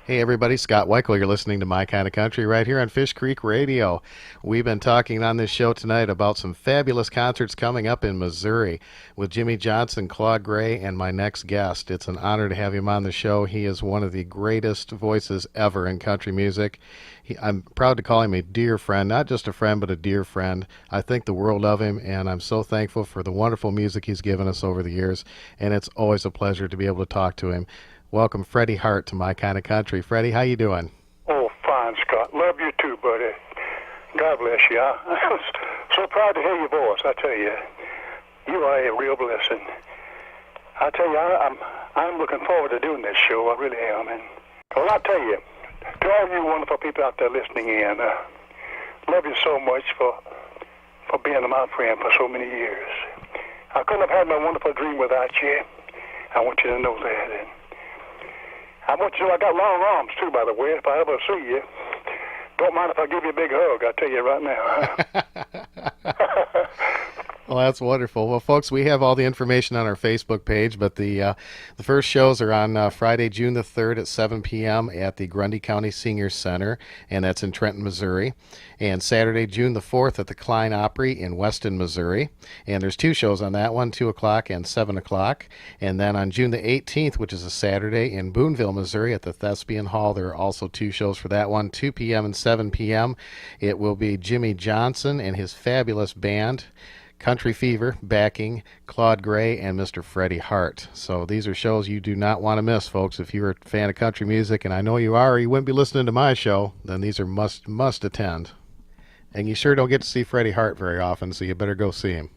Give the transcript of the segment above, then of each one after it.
Hey everybody, Scott Weichel. You're listening to My Kind of Country right here on Fish Creek Radio. We've been talking on this show tonight about some fabulous concerts coming up in Missouri with Jimmy Johnson, Claude Gray, and my next guest. It's an honor to have him on the show. He is one of the greatest voices ever in country music. I'm proud to call him a dear friend, not just a friend, but a dear friend. I think the world of him, and I'm so thankful for the wonderful music he's given us over the years, and it's always a pleasure to be able to talk to him. Welcome, Freddie Hart, to My Kind of Country. Freddie, how you doing? Oh, fine, Scott. Love you too, buddy. God bless you. I'm so proud to hear your voice. I tell you, you are a real blessing. I tell you, I'm looking forward to doing this show. I really am. And well, I tell you, to all you wonderful people out there listening in, love you so much for being my friend for so many years. I couldn't have had my wonderful dream without you. I want you to know that. And I want you to know I got long arms, too, by the way. If I ever see you, don't mind if I give you a big hug. I'll tell you right now. Well, that's wonderful. Well, folks, we have all the information on our Facebook page, but the first shows are on Friday, June the 3rd at 7 p.m. at the Grundy County Senior Center, and that's in Trenton, Missouri. And Saturday, June the 4th at the Klein Opry in Weston, Missouri. And there's two shows on that one, 2 o'clock and 7 o'clock. And then on June the 18th, which is a Saturday, in Boonville, Missouri at the Thespian Hall, there are also two shows for that one, 2 p.m. and 7 p.m. It will be Jimmy Johnson and his fabulous band, Country Fever, backing Claude Gray and Mr. Freddie Hart. So these are shows you do not want to miss, folks. If you're a fan of country music, and I know you are, or you wouldn't be listening to my show, then these are must attend. And you sure don't get to see Freddie Hart very often, so you better go see him.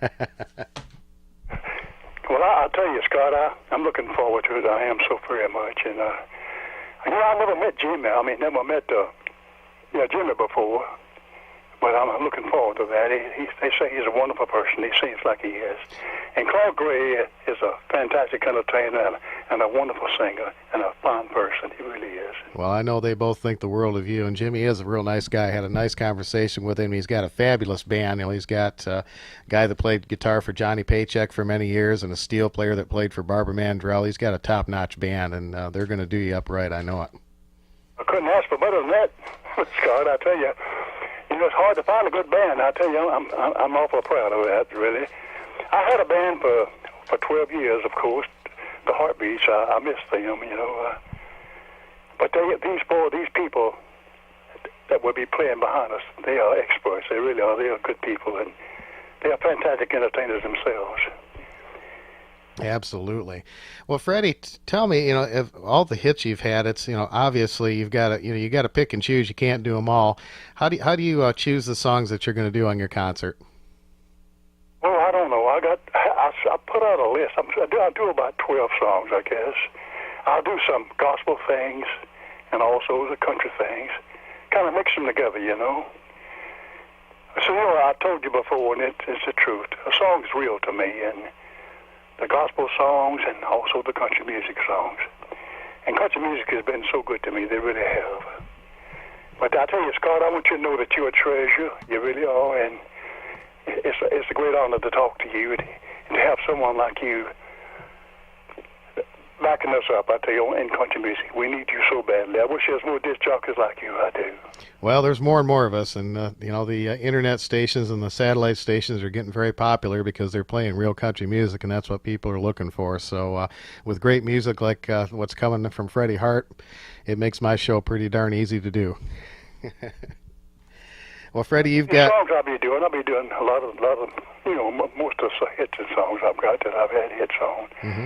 Well, I'll tell you, Scott, I'm looking forward to it. I am so very much. And, I never met Jimmy. Never met Jimmy before. But I'm looking forward to that. They say he's a wonderful person. He seems like he is. And Claude Gray is a fantastic entertainer and a wonderful singer and a fine person. He really is. Well, I know they both think the world of you, and Jimmy is a real nice guy. I had a nice conversation with him. He's got a fabulous band. He's got a guy that played guitar for Johnny Paycheck for many years and a steel player that played for Barbara Mandrell. He's got a top-notch band, and they're going to do you up right. I know it. I couldn't ask for better than that, Scott, I tell you. It's hard to find a good band. I tell you, I'm awful proud of that, really. I had a band for 12 years, of course, the Heartbeats. I miss them, But these people that will be playing behind us, they are experts. They really are. They are good people, and they are fantastic entertainers themselves. Absolutely. Well, Freddie, tell me, if all the hits you've had, it's, obviously you've got to, you got to pick and choose. You can't do them all. How do you choose the songs that you're going to do on your concert? Well, I don't know. I put out a list. I do about 12 songs, I guess. I'll do some gospel things and also the country things. Kind of mix them together, So, I told you before, and it's the truth. A song's real to me, and the gospel songs and also the country music songs. And country music has been so good to me. They really have. But I tell you, Scott, I want you to know that you're a treasure. You really are. And it's a great honor to talk to you and to have someone like you backing us up, I tell you, in country music. We need you so badly. I wish there was more disc jockeys like you. I do. Well, there's more and more of us, and the internet stations and the satellite stations are getting very popular because they're playing real country music, and that's what people are looking for. So with great music like what's coming from Freddie Hart, it makes my show pretty darn easy to do. Well, Freddie, you've got... songs I'll be doing a lot of most of the hits and songs I've got that I've had hits on. Mm-hmm.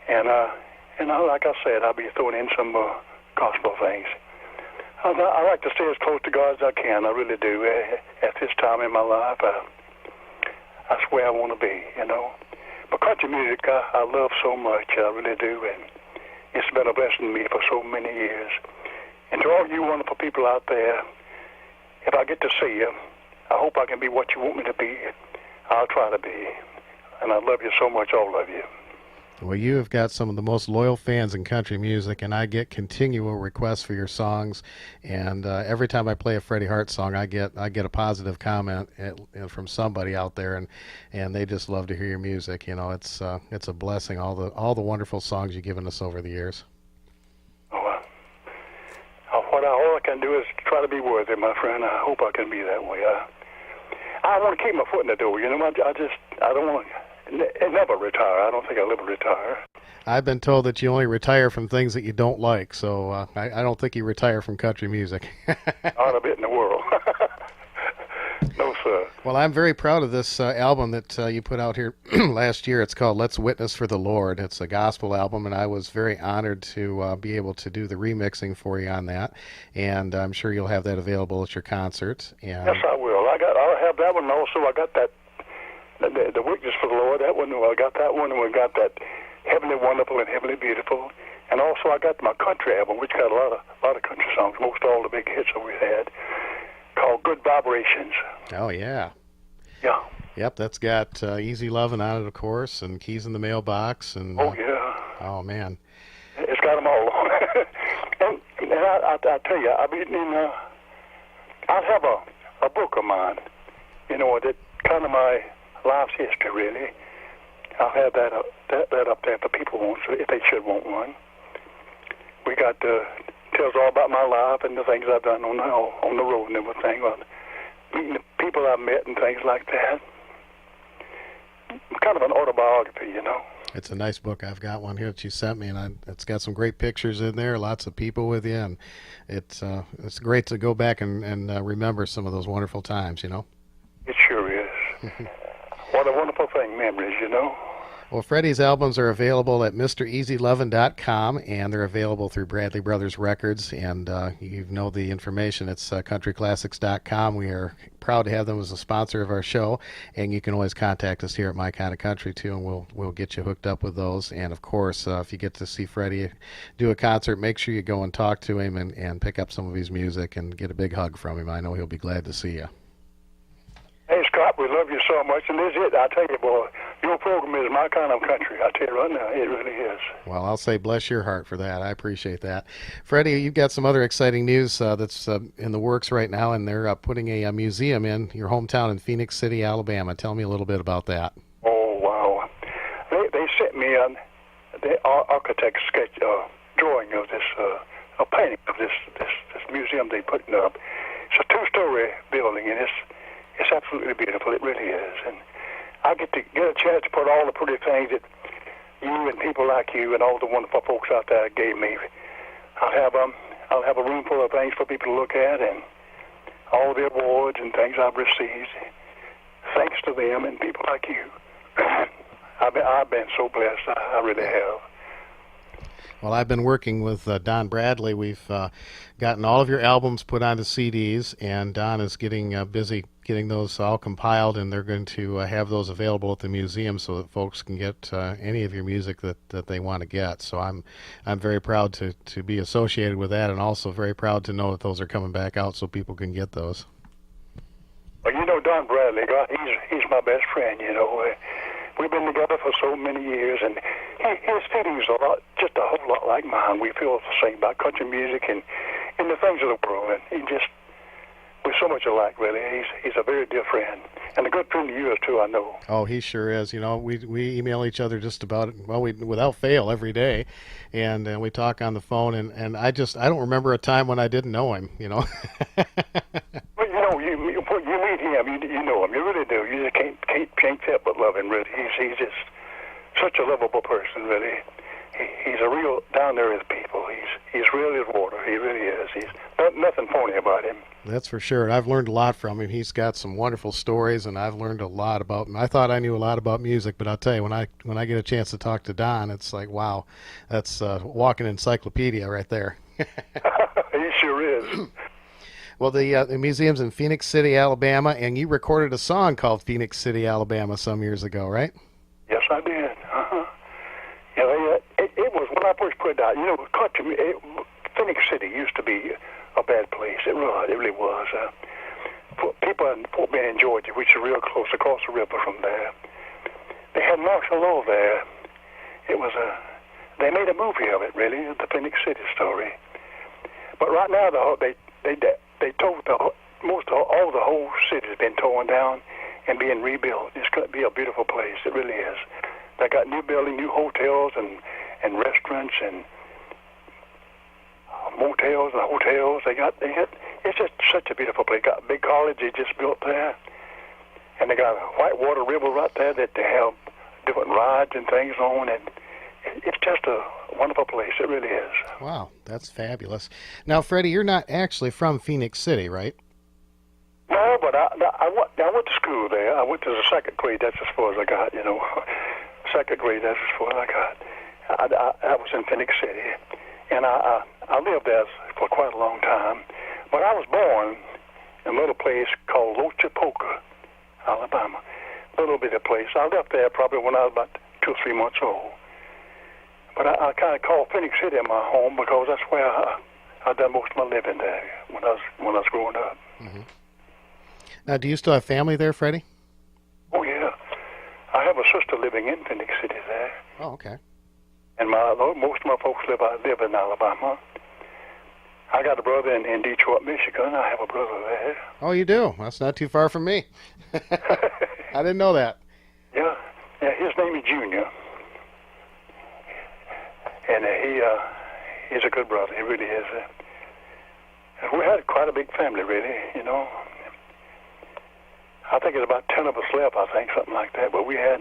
And like I said, I'll be throwing in some gospel things. I like to stay as close to God as I can. I really do. At this time in my life, that's where I want to be, But country music, I love so much. I really do. And it's been a blessing to me for so many years. And to all you wonderful people out there, if I get to see you, I hope I can be what you want me to be. I'll try to be. And I love you so much, all of you. Well, you have got some of the most loyal fans in country music, and I get continual requests for your songs. And every time I play a Freddie Hart song, I get a positive comment from somebody out there, and they just love to hear your music. It's a blessing. All the wonderful songs you've given us over the years. Oh, all I can do is try to be worthy, my friend. I hope I can be that way. I want to keep my foot in the door. You know, I don't want to never retire. I don't think I'll ever retire. I've been told that you only retire from things that you don't like, so I don't think you retire from country music. Not a bit in the world. No, sir. Well, I'm very proud of this album that you put out here last year. It's called Let's Witness for the Lord. It's a gospel album, and I was very honored to be able to do the remixing for you on that. And I'm sure you'll have that available at your concert. And yes, I will. I'll have that one, and also I got that, the Witness for the Lord, that one. I got that one, and we got that Heavenly Wonderful and Heavenly Beautiful. And also I got my country album, which got a lot of country songs, most all the big hits that we had, called Good Vibrations. Oh, yeah. Yeah. Yep, that's got Easy Lovin' on it, of course, and Keys in the Mailbox. And oh, yeah. Oh, man. It's got them all on it. and I tell you, I mean, I have a book of mine, you know, that kind of my life's history, really. I'll have that up there for people want, if they should want one. We got tells all about my life and the things I've done on the road and everything, meeting the people I've met and things like that. Kind of an autobiography, you know. It's a nice book. I've got one here that you sent me, and it's got some great pictures in there, lots of people with you, and it's great to go back and remember some of those wonderful times, you know. It sure is. What a wonderful thing, memories, you know. Well, Freddie's albums are available at MrEasyLovin.com, and they're available through Bradley Brothers Records, and you know the information. It's countryclassics.com. We are proud to have them as a sponsor of our show, and you can always contact us here at My Kind of Country, too, and we'll get you hooked up with those. And, of course, if you get to see Freddie do a concert, make sure you go and talk to him and pick up some of his music and get a big hug from him. I know he'll be glad to see you. Hey, Scott, we love you so much, and this is it. I tell you, boy, your program is my kind of country. I tell you right now, it really is. Well, I'll say bless your heart for that. I appreciate that. Freddie, you've got some other exciting news that's in the works right now, and they're putting a museum in your hometown in Phoenix City, Alabama. Tell me a little bit about that. Oh, wow. They sent me the architect's sketch drawing of this, a painting of this museum they putting up. It's a two-story building, and it's absolutely beautiful. It really is. And I get a chance to put all the pretty things that you and people like you and all the wonderful folks out there gave me. I'll have a room full of things for people to look at, and all the awards and things I've received. Thanks to them and people like you. I've been so blessed. I really have. Well, I've been working with Don Bradley. We've gotten all of your albums put onto CDs, and Don is getting busy getting those all compiled, and they're going to have those available at the museum so that folks can get any of your music that they want to get. So I'm very proud to be associated with that, and also very proud to know that those are coming back out so people can get those. Well, you know, Don Bradley, he's my best friend, you know. We've been together for so many years, and his feelings are just a whole lot like mine. We feel the same about country music and the things of the world, and we're so much alike, really. He's a very dear friend, and a good friend to you too, I know. Oh, he sure is. You know, we email each other just about, without fail every day, and we talk on the phone, and I don't remember a time when I didn't know him, you know. Well, you know, you meet him, you know him, you really do. You just can't help but love him, really. He's just such a lovable person, really. He's a real down there with people. He's real as water. He really is. He's nothing phony about him. That's for sure. And I've learned a lot from him. He's got some wonderful stories, and I've learned a lot about him. I thought I knew a lot about music, but I'll tell you, when I get a chance to talk to Don, it's like, wow, that's walking encyclopedia right there. He sure is. Well, the museum's in Phoenix City, Alabama, and you recorded a song called Phoenix City, Alabama some years ago, right? Yes, I did. Yeah, it was when I first put it out. You know, Phoenix City used to be a bad place. It really was. People in Fort Benning, Georgia, which is real close across the river from there, they had martial law there. It was they made a movie of it, really, the Phoenix City story. But right now, they told all the whole city has been torn down and being rebuilt. It's going to be a beautiful place. It really is. They got new building, new hotels and restaurants and motels motels and hotels. It's just such a beautiful place. Got a big college they just built there, and they got a whitewater river right there that they have different rides and things on, and it's just a wonderful place. It really is. Wow, that's fabulous. Now, Freddie, you're not actually from Phoenix City, right? No, but I went to school there. I went to the second grade. That's as far as I got, you know. Second grade, that's as far as I got. I was in Phoenix City, and I lived there for quite a long time. But I was born in a little place called Lochapoka, Alabama. A little bitty place. I left there probably when I was about 2 or 3 months old. But I kind of called Phoenix City my home because that's where I done most of my living there when I was growing up. Mm-hmm. Now, do you still have family there, Freddie? Oh yeah, I have a sister living in Phoenix City there. Oh, okay. And most of my folks live in Alabama. I got a brother in Detroit, Michigan. I have a brother there. Oh, you do? That's not too far from me. I didn't know that. Yeah, his name is Junior. And he's a good brother. He really is. We had quite a big family, really, you know. I think there's about 10 of us left, I think, something like that. But we had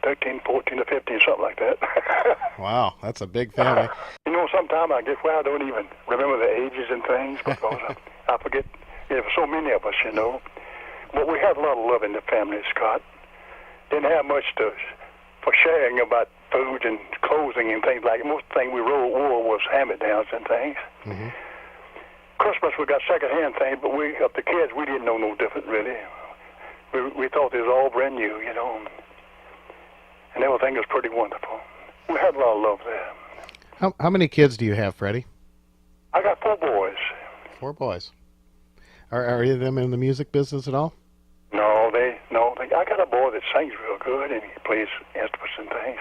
13, 14, or 15, something like that. Wow, that's a big family. You know, sometimes I get where I don't even remember the ages and things because I forget. There were so many of us, you know. But we had a lot of love in the family, Scott. Didn't have much for sharing about food and clothing and things like that. Most thing we wore was hand-me-downs and things. Mm-hmm. Christmas, we got second-hand things, but the kids, we didn't know no different, really. We thought it was all brand new, you know, and everything was pretty wonderful. We had a lot of love there. How many kids do you have, Freddie? I got 4 boys. 4 boys. Are any of them in the music business at all? No. I got a boy that sings real good and he plays instruments and things,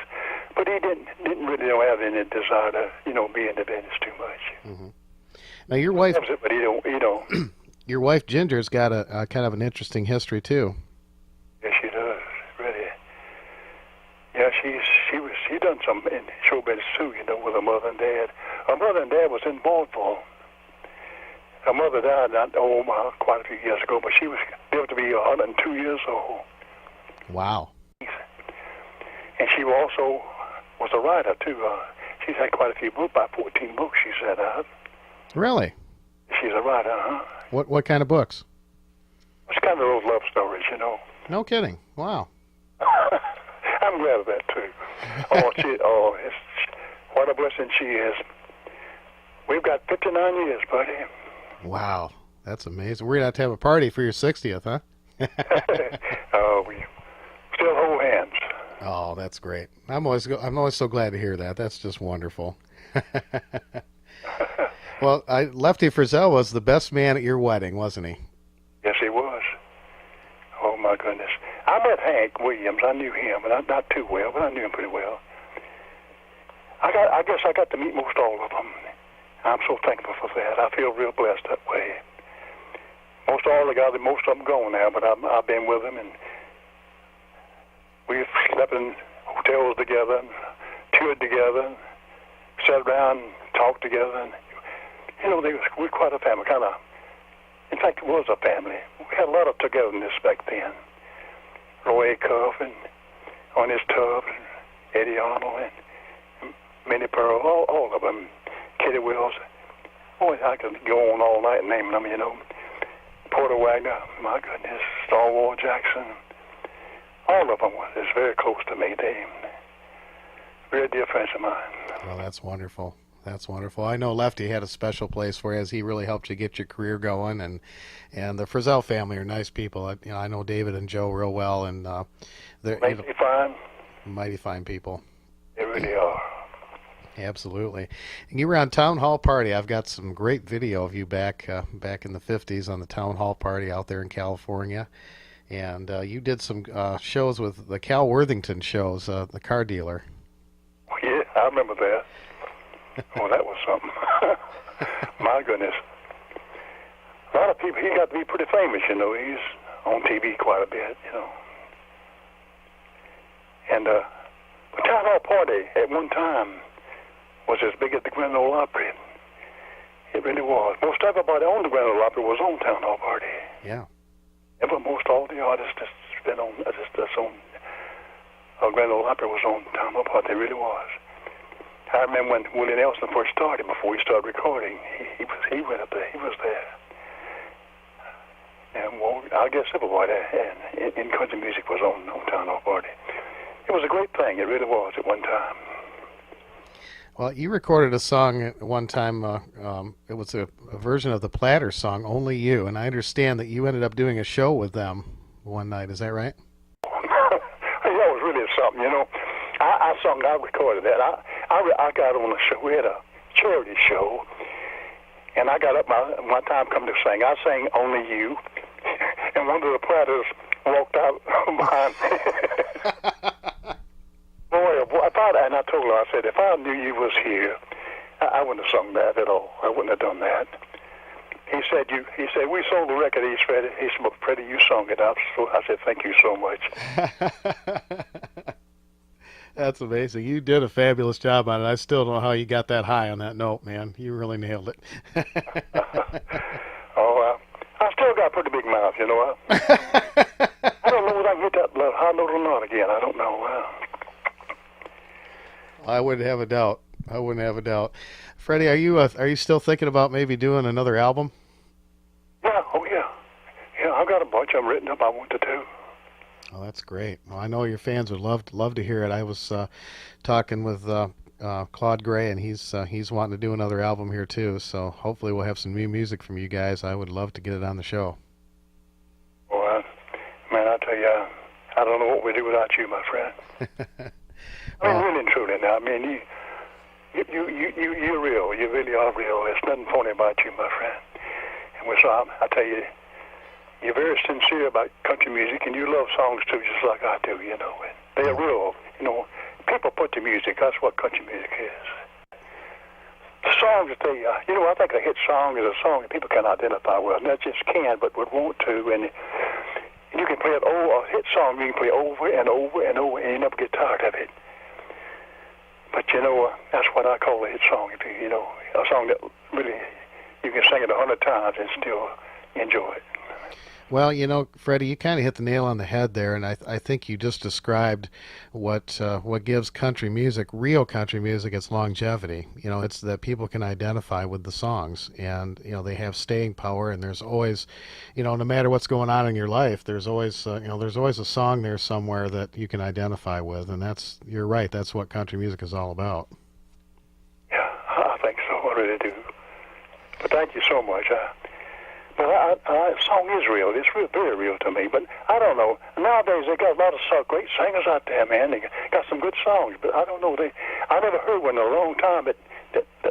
but he didn't really have any desire to, you know, be in the business too much. Mm-hmm. Now your wife, he loves it, but he don't. Your wife Ginger's got a kind of an interesting history too. Yes, she does. Really. Yeah, she done some in show business too, you know, with her mother and dad. Her mother and dad was in Baltimore. Her mother died quite a few years ago, but she lived to be 102 years old. Wow. And she also was a writer too. She's had quite a few books, about 14 books she set out. Really? She's a writer, huh? What kind of books? It's kind of those love stories, you know. No kidding. Wow. I'm glad of that too. What a blessing she is. We've got 59 years, buddy. Wow, that's amazing. We're gonna have a party for your 60th, huh? We still hold hands. Oh, that's great. I'm always so glad to hear that. That's just wonderful. Well, Lefty Frizzell was the best man at your wedding, wasn't he? Yes, he was. Oh my goodness. I met Hank Williams. I knew him, but not too well, but I knew him pretty well. I guess I got to meet most all of them. I'm so thankful for that. I feel real blessed that way. Most of them gone now, but I've been with them, and we've slept in hotels together, and toured together, and sat around, and talked together, and you know, we're quite a family, kind of. In fact, it was a family. We had a lot of togetherness back then. Roy Cuff and on his tub, and Eddie Arnold, and Minnie Pearl, all of them. Kitty Wills. Oh, I could go on all night naming them, you know. Porter Wagner, my goodness, Stonewall Jackson. All of them was very close to me. They very dear friends of mine. Well, that's wonderful. That's wonderful. I know Lefty had a special place for you as he really helped you get your career going, and the Frizzell family are nice people. I know David and Joe real well, and they're fine. Mighty fine people. They really are. Absolutely. And you were on Town Hall Party. I've got some great video of you back in the 50s on the Town Hall Party out there in California. And you did some shows with the Cal Worthington shows, the car dealer. Oh, yeah, I remember that. Oh, that was something. My goodness. A lot of people, he got to be pretty famous, you know. He's on TV quite a bit, you know. And the Town Hall Party at one time was as big as the Grand Ole Opry. It really was. Most everybody on the Grand Ole Opry was on Town Hall Party. Yeah. Most all the artists that's been on, that's on Grand Ole Opry was on Town Hall Party. It really was. I remember when Willie Nelson first started, before he started recording, he went up there. He was there. And well, I guess everybody in country music was on Town Hall Party. It was a great thing. It really was at one time. Well, you recorded a song at one time. It was a version of the Platters song, "Only You," and I understand that you ended up doing a show with them one night. Is that right? That was really something, you know. I recorded that. I got on a show. We had a charity show, and I got up my time come to sing. I sang "Only You," and one of the Platters walked out behind me. Boy, I thought, and I told her, I said, if I knew you was here, I wouldn't have sung that at all. I wouldn't have done that. He said, we sold the record, Freddie. He said, well, Freddie, you sung it. I said, thank you so much. That's amazing. You did a fabulous job on it. I still don't know how you got that high on that note, man. You really nailed it. I still got a pretty big mouth, you know. I don't know whether I can hit that high note or not again. I don't know. I wouldn't have a doubt. Freddie, are you still thinking about maybe doing another album? Yeah, yeah. I've got a bunch of them written up I want to do. Oh, that's great. Well, I know your fans would love to hear it. I was talking with Claude Gray, and he's wanting to do another album here too. So hopefully we'll have some new music from you guys. I would love to get it on the show. Well, man, I tell you, I don't know what we'd do without you, my friend. I mean, really and truly now. I mean, you're real. You really are real. There's nothing phony about you, my friend. And so I tell you, you're very sincere about country music, and you love songs too, just like I do. You know, and they're real. You know, people put to music. That's what country music is. The songs that they, I think a hit song is a song that people can identify with, and that just can, but would want to, and you can play it a hit song. You can play over and over and over, and you never get tired of it. But that's what I call a hit song. If a song that really you can sing it 100 times and still enjoy it. Well, Freddie, you kind of hit the nail on the head there, and I think you just described what gives country music, real country music, its longevity. It's that people can identify with the songs, and they have staying power. And there's always, no matter what's going on in your life, there's always a song there somewhere that you can identify with, and you're right. That's what country music is all about. Yeah, I think so. I really do. But thank you so much. But song is real. It's very real to me. But I don't know. Nowadays, they got a lot of great singers out there, man. They got some good songs. But I don't know. I never heard one in a long time that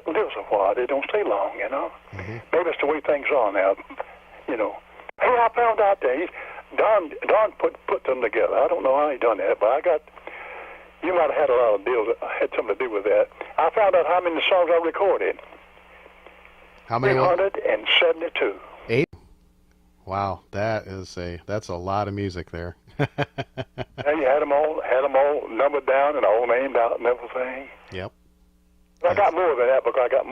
lives a while. They don't stay long, Mm-hmm. Maybe it's the way things are now, Hey, I found out that Don put them together. I don't know how he done that, but you might have had a lot of deals that had something to do with that. I found out how many songs I recorded. How many? 372. 8? Wow, that's a lot of music there. And you had them all numbered down and all named out and everything. Yep. I got more than that because I got a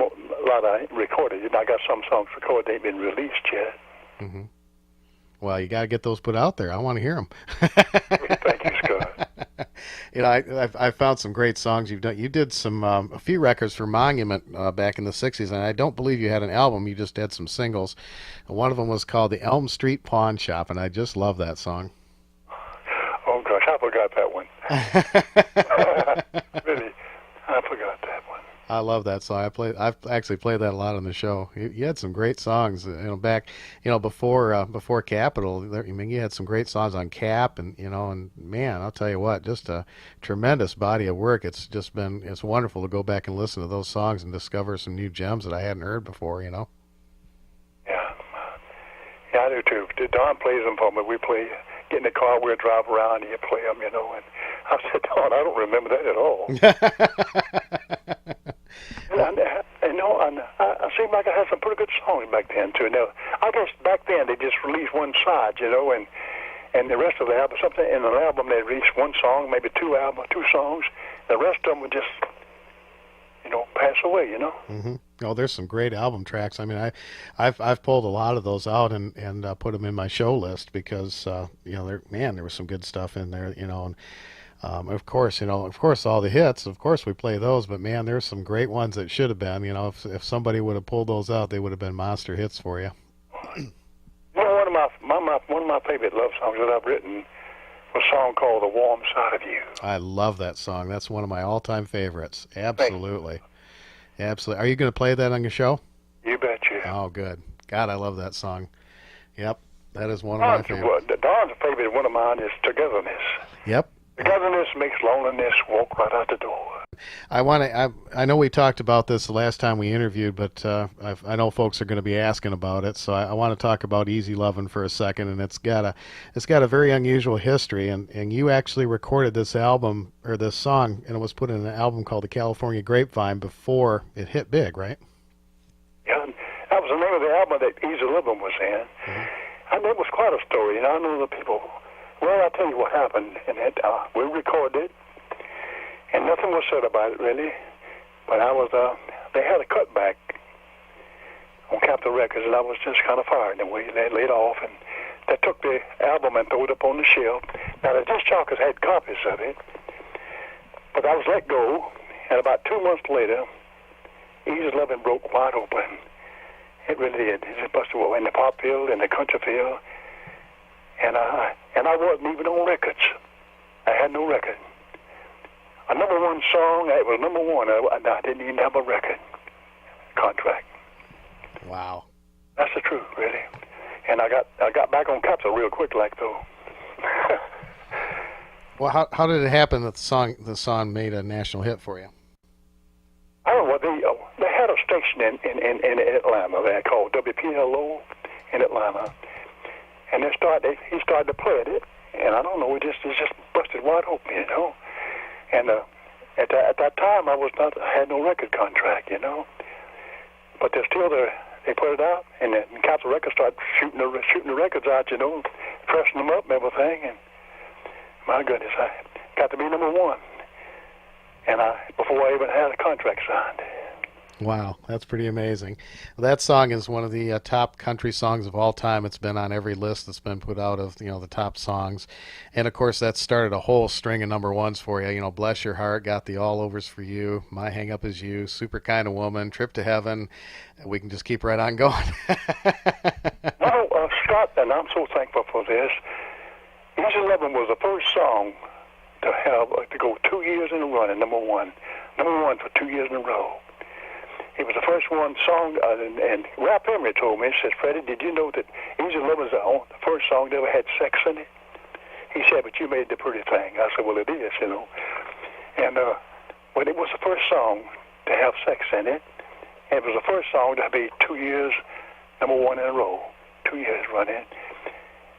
lot I recorded. I got some songs recorded. They ain't been released yet. Mm-hmm. Well, you got to get those put out there. I want to hear them. Thank you, Scott. I found some great songs you've done. You did a few records for Monument back in the 60s, and I don't believe you had an album. You just had some singles. One of them was called The Elm Street Pawn Shop, and I just love that song. Oh, gosh, I forgot that one. Really, I forgot that one. I love that song. I've actually played that a lot on the show. You had some great songs, back, before Capitol. You had some great songs on Cap, and and man, I'll tell you what, just a tremendous body of work. It's wonderful to go back and listen to those songs and discover some new gems that I hadn't heard before. Yeah, I do too. Don plays them for me. We get in the car, we'll drive around, and you play them, and I said, Don, I don't remember that at all. I seemed like I had some pretty good songs back then too. Now, I guess back then they just released one side, and the rest of the album, something in an album they released one song, maybe two songs. The rest of them were just, pass away, Oh, there's some great album tracks. I mean, I've pulled a lot of those out and put them in my show list because there was some good stuff in there, and of course, all the hits, of course, we play those, but man, there's some great ones that should have been. If somebody would have pulled those out, they would have been monster hits for you. One of my favorite love songs that I've written was a song called "The Warm Side of You." I love that song. That's one of my all-time favorites. Absolutely. Absolutely. Are you going to play that on your show? You betcha. Oh, good. God, I love that song. Yep, that is one of my favorites. Don's favorite one of mine is "Togetherness." Yep. Togetherness makes loneliness walk right out the door. I know we talked about this the last time we interviewed, but I know folks are going to be asking about it, so I want to talk about Easy Lovin' for a second, and it's got a very unusual history, and you actually recorded this album or this song, and it was put in an album called The California Grapevine before it hit big, right? Yeah, that was the name of the album that Easy Lovin' was in. Mm-hmm. And it was quite a story, I know the people. Well, I'll tell you what happened, and we recorded it. And nothing was said about it, really. But they had a cutback on Capitol Records, and I was just kind of fired in a way. They laid off, and they took the album and threw it up on the shelf. Now, the disc jockeys had copies of it, but I was let go, and about 2 months later, Easy Lovin' broke wide open. It really did. It just busted in the pop field, in the country field, and I wasn't even on records. I had no record. A number one song, it was number one, I didn't even have a record contract. Wow. That's the truth, really. And I got back on Capitol real quick, like, though. Well, how did it happen that the song made a national hit for you? I don't know. They had a station in Atlanta there called WPLO in Atlanta, and he started to play it, and I don't know, it just busted wide open, And at that time, I had no record contract, But they're still there. They put it out, and then Capitol Records started shooting the records out, pressing them up and everything. And my goodness, I got to be number one, and before I even had a contract signed. Wow, that's pretty amazing. That song is one of the top country songs of all time. It's been on every list that's been put out of the top songs, and of course that started a whole string of number ones for you. Bless Your Heart got the All Overs for You, My Hang Up Is You, Super Kind of Woman, Trip to Heaven. We can just keep right on going. Well, Scott, and I'm so thankful for this. Easy Lovin' was the first song to go 2 years in a row at number one for 2 years in a row. It was the first one song, and Ralph Emery told me, he says, Freddie, did you know that Easy Lovin' was the first song that ever had sex in it? He said, but you made the pretty thing. I said, well, it is, And but it was the first song to have sex in it, and it was the first song to be 2 years number one in a row, 2 years running.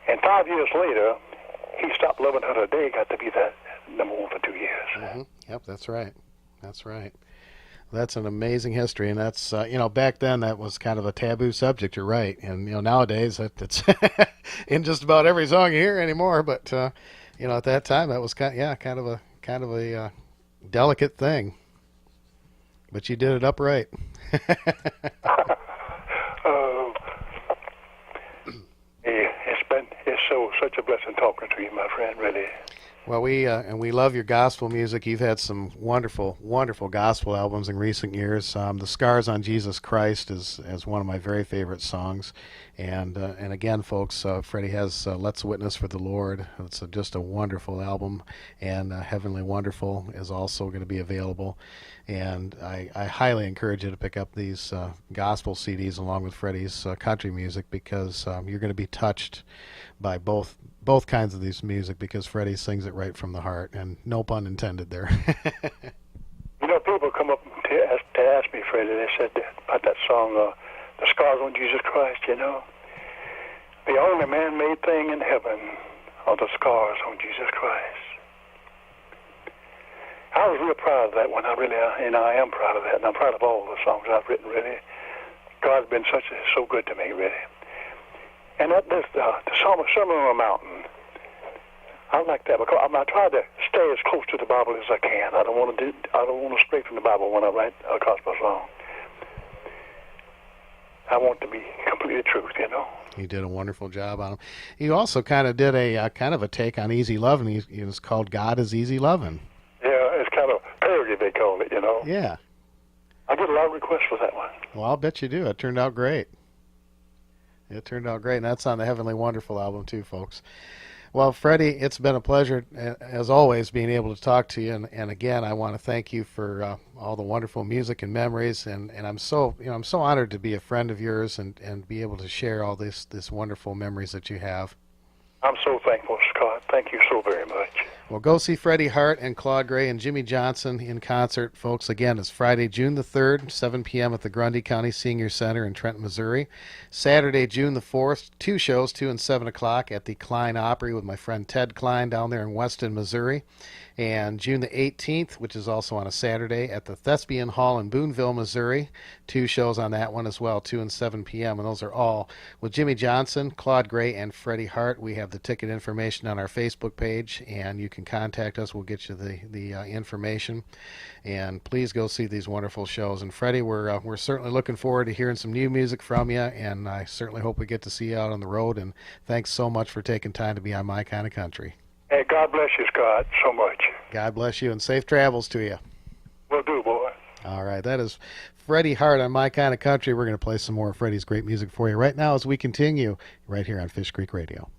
And 5 years later, He Stopped Loving Her Today got to be that number one for 2 years. Mm-hmm. Yep, that's right. That's right. That's an amazing history, and that's back then that was kind of a taboo subject. You're right, and nowadays it's in just about every song you hear anymore. But at that time that was kind of a delicate thing. But you did it upright. It's such a blessing talking to you, my friend. Really. Well, we love your gospel music. You've had some wonderful, wonderful gospel albums in recent years. The Scars on Jesus Christ is one of my very favorite songs. And again, folks, Freddie has Let's Witness for the Lord. It's just a wonderful album. And Heavenly Wonderful is also going to be available. And I highly encourage you to pick up these gospel CDs along with Freddie's country music, because you're going to be touched by both kinds of these music, because Freddie sings it right from the heart, and no pun intended there. People come up to ask me, Freddie, they said about that song, The Scars on Jesus Christ, The only man-made thing in heaven are the scars on Jesus Christ. I was real proud of that one. I am proud of that, and I'm proud of all the songs I've written, really. God's been so good to me, really. And the song Sermon on the Mountain, I like that because I tried to stay as close to the Bible as I can. I don't want to stray from the Bible when I write a gospel song. I want to be completely truth, you know. You did a wonderful job on them. You also kind of did a kind of a take on Easy Loving. It's called God is Easy Loving. Yeah, it's kind of parody, they call it, you know. Yeah. I get a lot of requests for that one. Well, I'll bet you do. It turned out great. It turned out great, and that's on the Heavenly Wonderful album too, folks. Well, Freddie, it's been a pleasure, as always, being able to talk to you. And again, I want to thank you for all the wonderful music and memories. And I'm so I'm so honored to be a friend of yours and be able to share all this wonderful memories that you have. I'm so thankful, Scott. Thank you so very much. Well, go see Freddie Hart and Claude Gray and Jimmy Johnson in concert, folks. Again, it's Friday, June the 3rd, 7 p.m. at the Grundy County Senior Center in Trenton, Missouri. Saturday, June the 4th, 2 shows, 2 and 7 o'clock at the Klein Opry with my friend Ted Klein down there in Weston, Missouri. And June the 18th, which is also on a Saturday, at the Thespian Hall in Boonville, Missouri. 2 shows on that one as well, 2 and 7 p.m. And those are all with Jimmy Johnson, Claude Gray, and Freddie Hart. We have the ticket information on our Facebook page, and you can contact us. We'll get you the information. And please go see these wonderful shows. And Freddie, we're certainly looking forward to hearing some new music from you, and I certainly hope we get to see you out on the road. And thanks so much for taking time to be on My Kind of Country. Hey, God bless you, Scott, so much. God bless you, and safe travels to you. Will do, boy. All right, that is Freddie Hart on My Kind of Country. We're going to play some more of Freddie's great music for you right now as we continue right here on Fish Creek Radio.